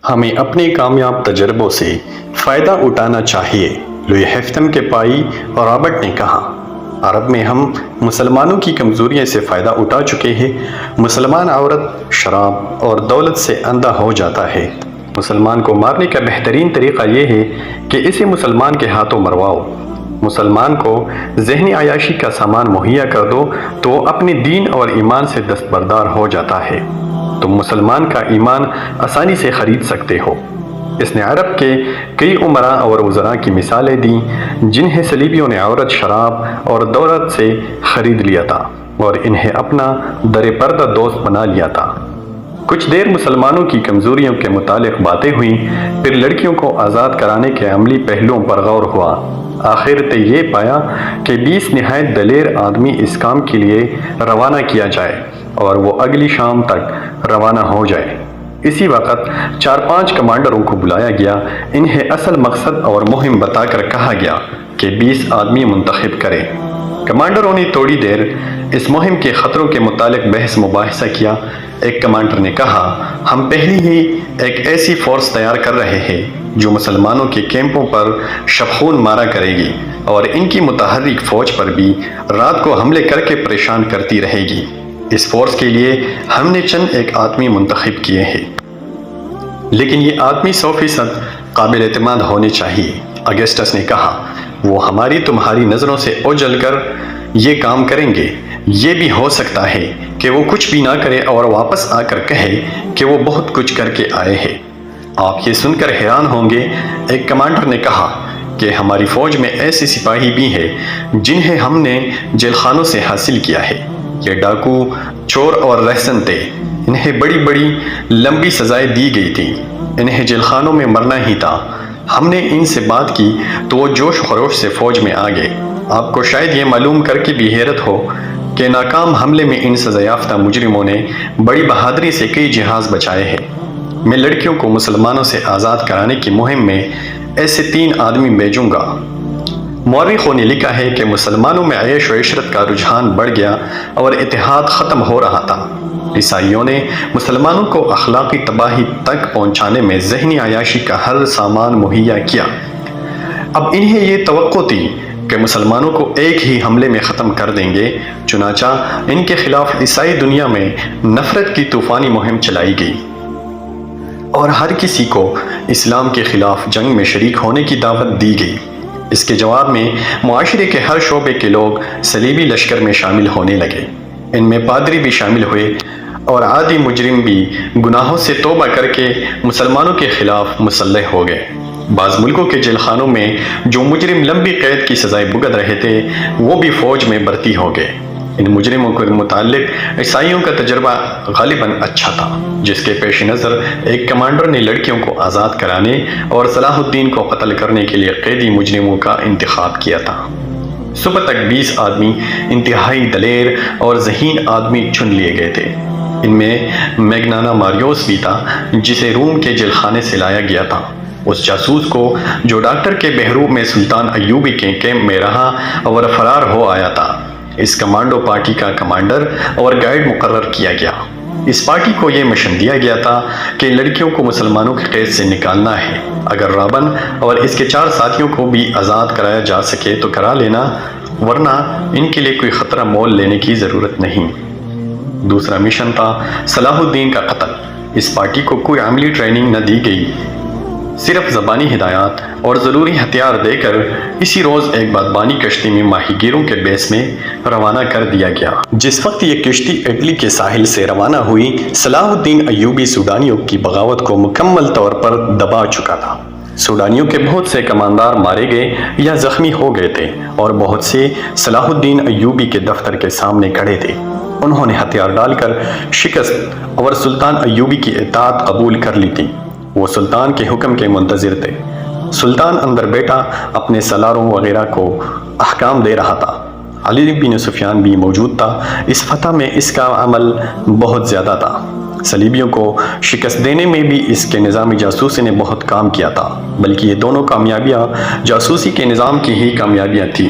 ہمیں اپنے کامیاب تجربوں سے فائدہ اٹھانا چاہیے، لوئی ہیفٹن کے پائی اور رابرٹ نے کہا۔ عرب میں ہم مسلمانوں کی کمزوریوں سے فائدہ اٹھا چکے ہیں۔ مسلمان عورت شراب اور دولت سے اندھا ہو جاتا ہے۔ مسلمان کو مارنے کا بہترین طریقہ یہ ہے کہ اسے مسلمان کے ہاتھوں مرواؤ۔ مسلمان کو ذہنی عیاشی کا سامان مہیا کر دو تو وہ اپنے دین اور ایمان سے دستبردار ہو جاتا ہے۔ تم مسلمان کا ایمان آسانی سے خرید سکتے ہو۔ اس نے عرب کے کئی امراء اور وزراء کی مثالیں دیں جنہیں صلیبیوں نے عورت، شراب اور دولت سے خرید لیا تھا اور انہیں اپنا در پردہ دوست بنا لیا تھا۔ کچھ دیر مسلمانوں کی کمزوریوں کے متعلق باتیں ہوئیں، پھر لڑکیوں کو آزاد کرانے کے عملی پہلوؤں پر غور ہوا۔ آخر تے یہ پایا کہ 20 نہایت دلیر آدمی اس کام کے لیے روانہ کیا جائے اور وہ اگلی شام تک روانہ ہو جائے۔ اسی وقت 4-5 کمانڈروں کو بلایا گیا۔ انہیں اصل مقصد اور مہم بتا کر کہا گیا کہ 20 آدمی منتخب کریں۔ کمانڈروں نے تھوڑی دیر اس مہم کے خطروں کے متعلق بحث مباحثہ کیا۔ ایک کمانڈر نے کہا، ہم پہلے ہی ایک ایسی فورس تیار کر رہے ہیں جو مسلمانوں کے کیمپوں پر شبخون مارا کرے گی اور ان کی متحرک فوج پر بھی رات کو حملے کر کے پریشان کرتی رہے گی۔ اس فورس کے لیے ہم نے چند ایک آدمی منتخب کیے ہیں، لیکن یہ آدمی 100% قابل اعتماد ہونے چاہیے۔ اگسٹس نے کہا، وہ ہماری تمہاری نظروں سے اوجھل کر یہ کام کریں گے۔ یہ بھی ہو سکتا ہے کہ وہ کچھ بھی نہ کرے اور واپس آ کر کہے کہ وہ بہت کچھ کر کے آئے ہیں۔ آپ یہ سن کر حیران ہوں گے، ایک کمانڈر نے کہا، کہ ہماری فوج میں ایسے سپاہی بھی ہیں جنہیں ہم نے جیل خانوں سے حاصل کیا ہے۔ یہ ڈاکو، چور اور رہزن تھے۔ انہیں بڑی بڑی لمبی سزائیں دی گئی تھیں۔ انہیں جیل خانوں میں مرنا ہی تھا۔ ہم نے ان سے بات کی تو وہ جوش و خروش سے فوج میں آ گئے۔ آپ کو شاید یہ معلوم کر کے بھی حیرت ہو کہ ناکام حملے میں ان سزا یافتہ مجرموں نے بڑی بہادری سے کئی جہاز بچائے ہیں۔ میں لڑکیوں کو مسلمانوں سے آزاد کرانے کی مہم میں ایسے 3 آدمی بھیجوں گا۔ مورخوں نے لکھا ہے کہ مسلمانوں میں عیش و عشرت کا رجحان بڑھ گیا اور اتحاد ختم ہو رہا تھا۔ عیسائیوں نے مسلمانوں کو اخلاقی تباہی تک پہنچانے میں ذہنی عیاشی کا ہر سامان مہیا کیا۔ اب انہیں یہ توقع تھی کہ مسلمانوں کو ایک ہی حملے میں ختم کر دیں گے، چنانچہ ان کے خلاف عیسائی دنیا میں نفرت کی طوفانی مہم چلائی گئی اور ہر کسی کو اسلام کے خلاف جنگ میں شریک ہونے کی دعوت دی گئی۔ اس کے جواب میں معاشرے کے ہر شعبے کے لوگ صلیبی لشکر میں شامل ہونے لگے۔ ان میں پادری بھی شامل ہوئے اور عادی مجرم بھی گناہوں سے توبہ کر کے مسلمانوں کے خلاف مسلح ہو گئے۔ بعض ملکوں کے جیل خانوں میں جو مجرم لمبی قید کی سزائیں بھگت رہے تھے وہ بھی فوج میں بھرتی ہو گئے۔ ان مجرموں کے متعلق عیسائیوں کا تجربہ غالباً اچھا تھا، جس کے پیش نظر ایک کمانڈر نے لڑکیوں کو آزاد کرانے اور صلاح الدین کو قتل کرنے کے لیے قیدی مجرموں کا انتخاب کیا تھا۔ صبح تک 20 آدمی انتہائی دلیر اور ذہین آدمی چن لیے گئے تھے۔ ان میں میگنانا ماریوس بھی تھا، جسے روم کے جیل خانے سے لایا گیا تھا۔ اس جاسوس کو جو ڈاکٹر کے بحروب میں سلطان ایوبی کے کیمپ میں رہا اور فرار ہو آیا تھا۔ اس کمانڈو پارٹی کا کمانڈر اور گائیڈ مقرر کیا گیا۔ اس پارٹی کو یہ مشن دیا گیا تھا کہ لڑکیوں کو مسلمانوں کی قید سے نکالنا ہے۔ اگر رابن اور اس کے 4 ساتھیوں کو بھی آزاد کرایا جا سکے تو کرا لینا، ورنہ ان کے لیے کوئی خطرہ مول لینے کی ضرورت نہیں۔ دوسرا مشن تھا صلاح الدین کا قتل۔ اس پارٹی کو کوئی عملی ٹریننگ نہ دی گئی، صرف زبانی ہدایات اور ضروری ہتھیار دے کر اسی روز ایک بادبانی کشتی میں ماہی گیروں کے بیس میں روانہ کر دیا گیا۔ جس وقت یہ کشتی اٹلی کے ساحل سے روانہ ہوئی، صلاح الدین ایوبی سوڈانیوں کی بغاوت کو مکمل طور پر دبا چکا تھا۔ سوڈانیوں کے بہت سے کماندار مارے گئے یا زخمی ہو گئے تھے اور بہت سے صلاح الدین ایوبی کے دفتر کے سامنے کھڑے تھے۔ انہوں نے ہتھیار ڈال کر شکست اور سلطان ایوبی کی اطاعت قبول کر لی تھی۔ وہ سلطان کے حکم کے منتظر تھے۔ سلطان اندر بیٹھا اپنے سالاروں وغیرہ کو احکام دے رہا تھا۔ علی بن سفیان بھی موجود تھا۔ اس فتح میں اس کا عمل بہت زیادہ تھا۔ صلیبیوں کو شکست دینے میں بھی اس کے نظام جاسوسی نے بہت کام کیا تھا، بلکہ یہ دونوں کامیابیاں جاسوسی کے نظام کی ہی کامیابیاں تھیں۔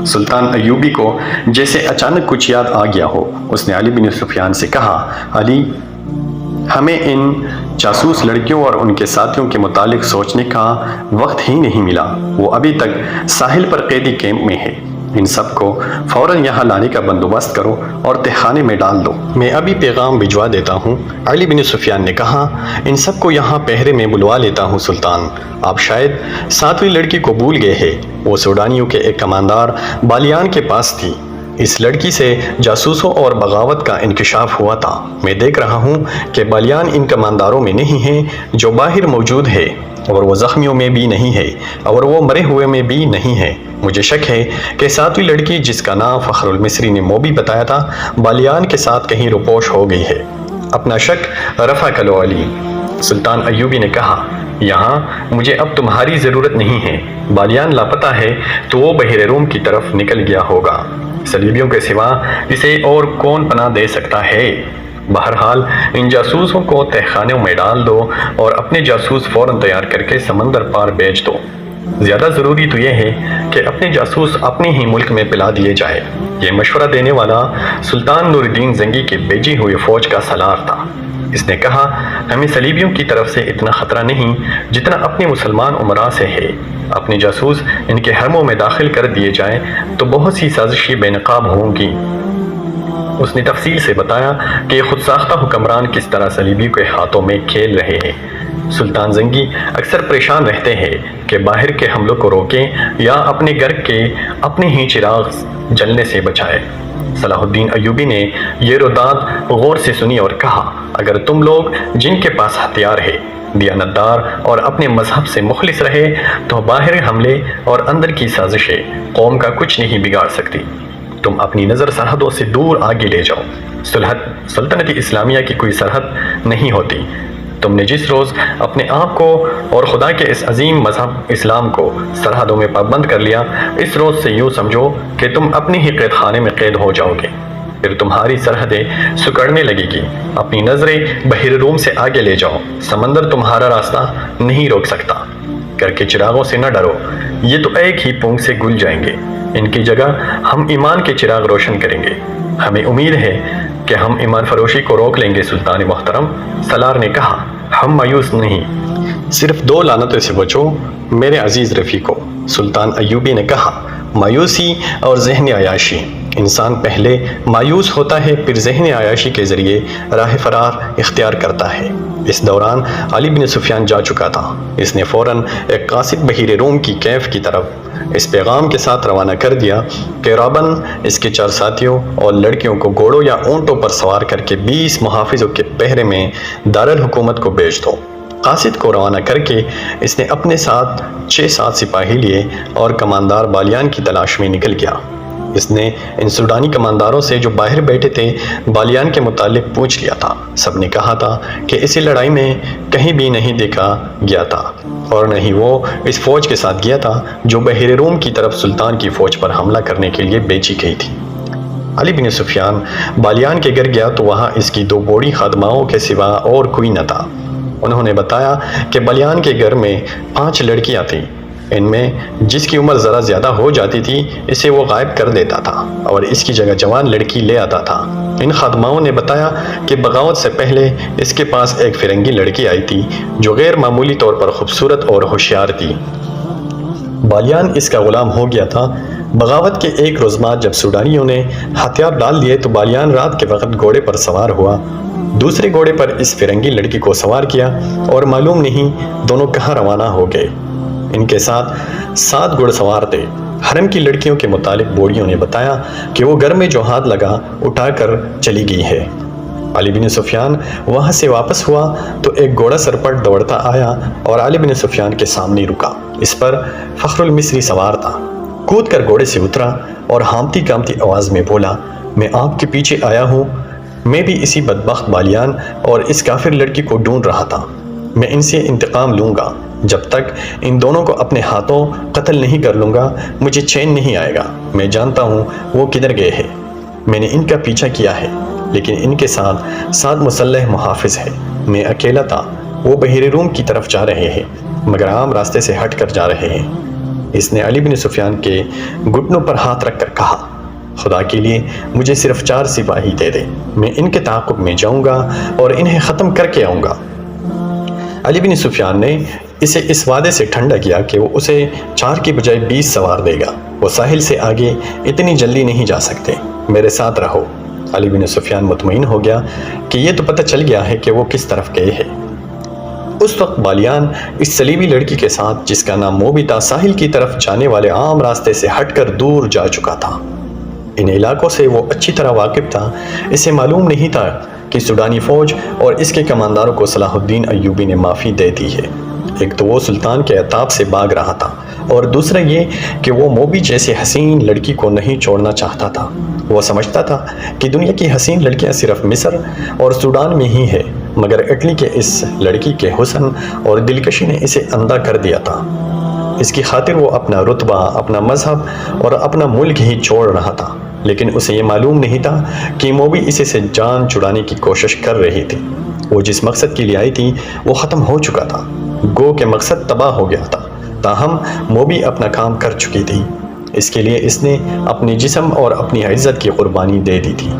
سلطان ایوبی کو جیسے اچانک کچھ یاد آ گیا ہو، اس نے علی بن سفیان سے کہا، علی، ہمیں ان جاسوس لڑکیوں اور ان کے ساتھیوں کے متعلق سوچنے کا وقت ہی نہیں ملا۔ وہ ابھی تک ساحل پر قیدی کیمپ میں ہے۔ ان سب کو فوراً یہاں لانے کا بندوبست کرو اور تہخانے میں ڈال دو۔ میں ابھی پیغام بھجوا دیتا ہوں۔ علی بن سفیان نے کہا، ان سب کو یہاں پہرے میں بلوا لیتا ہوں سلطان۔ آپ شاید 7ویں لڑکی کو بھول گئے ہیں۔ وہ سوڈانیوں کے ایک کماندار بالیان کے پاس تھی۔ اس لڑکی سے جاسوسوں اور بغاوت کا انکشاف ہوا تھا۔ میں دیکھ رہا ہوں کہ بالیان ان کمانداروں میں نہیں ہے جو باہر موجود ہے، اور وہ زخمیوں میں بھی نہیں ہے، اور وہ مرے ہوئے میں بھی نہیں ہے۔ مجھے شک ہے کہ 7ویں لڑکی، جس کا نام فخر المصری نے موبی بتایا تھا، بالیان کے ساتھ کہیں روپوش ہو گئی ہے۔ اپنا شک رفع کرو علی۔ سلطان ایوبی نے کہا، یہاں مجھے اب تمہاری ضرورت نہیں ہے۔ بالیان لاپتہ ہے تو وہ بحر روم کی طرف نکل گیا ہوگا۔ صلیبیوں کے سوا اسے اور کون پناہ دے سکتا ہے؟ بہرحال ان جاسوسوں کو تہخانوں میں ڈال دو اور اپنے جاسوس فوراً تیار کر کے سمندر پار بھیج دو۔ زیادہ ضروری تو یہ ہے کہ اپنے جاسوس اپنے ہی ملک میں پلا دیے جائے۔ یہ مشورہ دینے والا سلطان نور الدین زنگی کی بھیجی ہوئی فوج کا سالار تھا۔ اس نے کہا، ہمیں صلیبیوں کی طرف سے اتنا خطرہ نہیں جتنا اپنے مسلمان امراء سے ہے۔ اپنے جاسوس ان کے حرموں میں داخل کر دیے جائیں تو بہت سی سازشیں بے نقاب ہوں گی۔ اس نے تفصیل سے بتایا کہ خود ساختہ حکمران کس طرح صلیبی کے ہاتھوں میں کھیل رہے ہیں۔ سلطان زنگی اکثر پریشان رہتے ہیں کہ باہر کے حملوں کو روکیں یا اپنے گھر کے اپنے ہی چراغ جلنے سے بچائے۔ صلاح الدین ایوبی نے یہ روداد غور سے سنی اور کہا، اگر تم لوگ جن کے پاس ہتھیار ہے دیانتدار اور اپنے مذہب سے مخلص رہے تو باہر حملے اور اندر کی سازشیں قوم کا کچھ نہیں بگاڑ سکتی۔ تم اپنی نظر سرحدوں سے دور آگے لے جاؤ۔ سلطنت اسلامیہ کی کوئی سرحد نہیں ہوتی۔ تم نے جس روز اپنے آپ کو اور خدا کے اس عظیم مذہب اسلام کو سرحدوں میں پابند کر لیا، اس روز سے یوں سمجھو کہ تم اپنے ہی قید خانے میں قید ہو جاؤ گے۔ پھر تمہاری سرحدیں سکڑنے لگے گی۔ اپنی نظریں بحر روم سے آگے لے جاؤ۔ سمندر تمہارا راستہ نہیں روک سکتا۔ گھر کے چراغوں سے نہ ڈرو، یہ تو ایک ہی پونک سے گل جائیں گے۔ ان کی جگہ ہم ایمان کے چراغ روشن کریں گے۔ ہمیں امید ہے کہ ہم ایمان فروشی کو روک لیں گے سلطان محترم۔ سالار نے کہا، ہم مایوس نہیں، صرف 2 لعنتوں سے بچو میرے عزیز رفیقو۔ سلطان ایوبی نے کہا، مایوسی اور ذہن عیاشی۔ انسان پہلے مایوس ہوتا ہے، پھر ذہن عیاشی کے ذریعے راہ فرار اختیار کرتا ہے۔ اس دوران علی بن سفیان جا چکا تھا۔ اس نے فوراً ایک قاصد بحیر روم کی کیف کی طرف اس پیغام کے ساتھ روانہ کر دیا کہ رابن اس کے 4 ساتھیوں اور لڑکیوں کو گھوڑوں یا اونٹوں پر سوار کر کے 20 محافظوں کے پہرے میں دارالحکومت کو بھیج دو۔ قاصد کو روانہ کر کے اس نے اپنے ساتھ 6-7 سپاہی لیے اور کماندار بالیان کی تلاش میں نکل گیا۔ اس نے ان سوڈانی کمانداروں سے جو باہر بیٹھے تھے بالیان کے متعلق پوچھ لیا تھا۔ سب نے کہا تھا کہ اسی لڑائی میں کہیں بھی نہیں دیکھا گیا تھا اور نہ ہی وہ اس فوج کے ساتھ گیا تھا جو بحیر روم کی طرف سلطان کی فوج پر حملہ کرنے کے لیے بھیجی گئی تھی۔ علی بن سفیان بالیان کے گھر گیا تو وہاں اس کی 2 بوڑھی خادماؤں کے سوا اور کوئی نہ تھا۔ انہوں نے بتایا کہ بالیان کے گھر میں 5 لڑکیاں تھیں۔ ان میں جس کی عمر ذرا زیادہ ہو جاتی تھی اسے وہ غائب کر دیتا تھا اور اس کی جگہ جوان لڑکی لے آتا تھا۔ ان خادماؤں نے بتایا کہ بغاوت سے پہلے اس کے پاس ایک فرنگی لڑکی آئی تھی جو غیر معمولی طور پر خوبصورت اور ہوشیار تھی۔ بالیان اس کا غلام ہو گیا تھا۔ بغاوت کے ایک روز بعد جب سوڈانیوں نے ہتھیار ڈال دیے تو بالیان رات کے وقت گھوڑے پر سوار ہوا، دوسرے گھوڑے پر اس فرنگی لڑکی کو سوار کیا اور معلوم نہیں دونوں کہاں روانہ ہو گئے۔ ان کے ساتھ 7 گھوڑ سوار تھے۔ حرم کی لڑکیوں کے متعلق بوڑھیوں نے بتایا کہ وہ گھر میں جو ہاتھ لگا اٹھا کر چلی گئی ہے۔ علی بن سفیان وہاں سے واپس ہوا تو ایک گھوڑا سر پر دوڑتا آیا اور علی بن سفیان کے سامنے رکا۔ اس پر فخر المصری سوار تھا۔ کود کر گھوڑے سے اترا اور ہامتی کامتی آواز میں بولا، میں آپ کے پیچھے آیا ہوں۔ میں بھی اسی بدبخت بالیان اور اس کافر لڑکی کو ڈھونڈ رہا تھا۔ میں ان سے انتقام لوں گا۔ جب تک ان دونوں کو اپنے ہاتھوں قتل نہیں کر لوں گا مجھے چین نہیں آئے گا۔ میں جانتا ہوں وہ کدھر گئے ہیں۔ میں نے ان کا پیچھا کیا ہے لیکن ان کے ساتھ 7 مسلح محافظ ہیں۔ میں اکیلا تھا۔ وہ بحیر روم کی طرف جا رہے ہیں مگر عام راستے سے ہٹ کر جا رہے ہیں۔ اس نے علی بن سفیان کے گھٹنوں پر ہاتھ رکھ کر کہا، خدا کے لیے مجھے صرف 4 سپاہی دے دے، میں ان کے تعاقب میں جاؤں گا اور انہیں ختم کر کے آؤں گا۔ علی بن سفیان نے اسے اس وعدے سے ٹھنڈا کیا کہ وہ اسے 4 کی بجائے 20 سوار دے گا۔ وہ ساحل سے آگے اتنی جلدی نہیں جا سکتے، میرے ساتھ رہو۔ علی بن سفیان مطمئن ہو گیا کہ یہ تو پتہ چل گیا ہے کہ وہ کس طرف گئے ہیں۔ اس وقت بالیان اس صلیبی لڑکی کے ساتھ، جس کا نام موبی تھا، ساحل کی طرف جانے والے عام راستے سے ہٹ کر دور جا چکا تھا۔ ان علاقوں سے وہ اچھی طرح واقف تھا۔ اسے معلوم نہیں تھا کہ سوڈانی فوج اور اس کے کمانداروں کو صلاح الدین ایوبی نے معافی دے دی ہے۔ ایک تو وہ سلطان کے عتاب سے بھاگ رہا تھا، اور دوسرا یہ کہ وہ موبی جیسے حسین لڑکی کو نہیں چھوڑنا چاہتا تھا۔ وہ سمجھتا تھا کہ دنیا کی حسین لڑکیاں صرف مصر اور سوڈان میں ہی ہے، مگر اٹلی کے اس لڑکی کے حسن اور دلکشی نے اسے اندھا کر دیا تھا۔ اس کی خاطر وہ اپنا رتبہ، اپنا مذہب اور اپنا ملک ہی چھوڑ رہا تھا، لیکن اسے یہ معلوم نہیں تھا کہ موبی اسے سے جان چھڑانے کی کوشش کر رہی تھی۔ وہ جس مقصد کے لیے آئی تھی وہ ختم ہو چکا تھا، گو کہ مقصد تباہ ہو گیا تھا۔ تاہم موبی اپنا کام کر چکی تھی۔ اس کے لیے اس نے اپنی جسم اور اپنی عزت کی قربانی دے دی تھی۔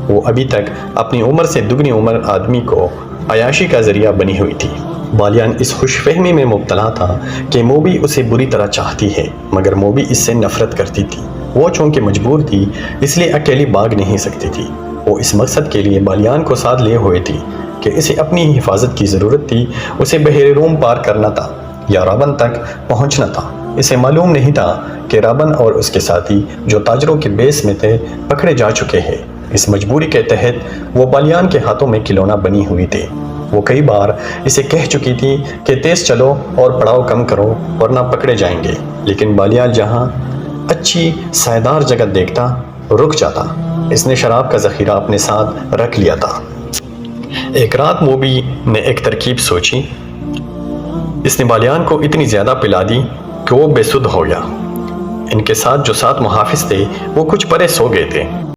وہ ابھی تک اپنی عمر سے دگنی عمر آدمی کو عیاشی کا ذریعہ بنی ہوئی تھی۔ بالیان اس خوش فہمی میں مبتلا تھا کہ موبی اسے بری طرح چاہتی ہے، مگر موبی اس سے نفرت کرتی تھی۔ وہ چونکہ مجبور تھی، اس لیے اکیلی بھاگ نہیں سکتی تھی۔ وہ اس مقصد کے لیے بالیان کو ساتھ لیے ہوئے تھی کہ اسے اپنی حفاظت کی ضرورت تھی۔ اسے بحیرہ روم پار کرنا تھا یا رابن تک پہنچنا تھا۔ اسے معلوم نہیں تھا کہ رابن اور اس کے ساتھی جو تاجروں کے بیس میں تھے پکڑے جا چکے ہیں۔ اس مجبوری کے تحت وہ بالیان کے ہاتھوں میں کھلونا بنی ہوئی تھی۔ وہ کئی بار اسے کہہ چکی تھی کہ تیز چلو اور پڑاؤ کم کرو ورنہ پکڑے جائیں گے، لیکن بالیان جہاں اچھی سائیدار جگہ دیکھتا رک جاتا۔ اس نے شراب کا ذخیرہ اپنے ساتھ رکھ لیا تھا۔ ایک رات موبی نے ایک ترکیب سوچی۔ اس نے بالیان کو اتنی زیادہ پلا دی کہ وہ بے سدھ ہو گیا۔ ان کے ساتھ جو 7 محافظ تھے وہ کچھ پرے سو گئے تھے۔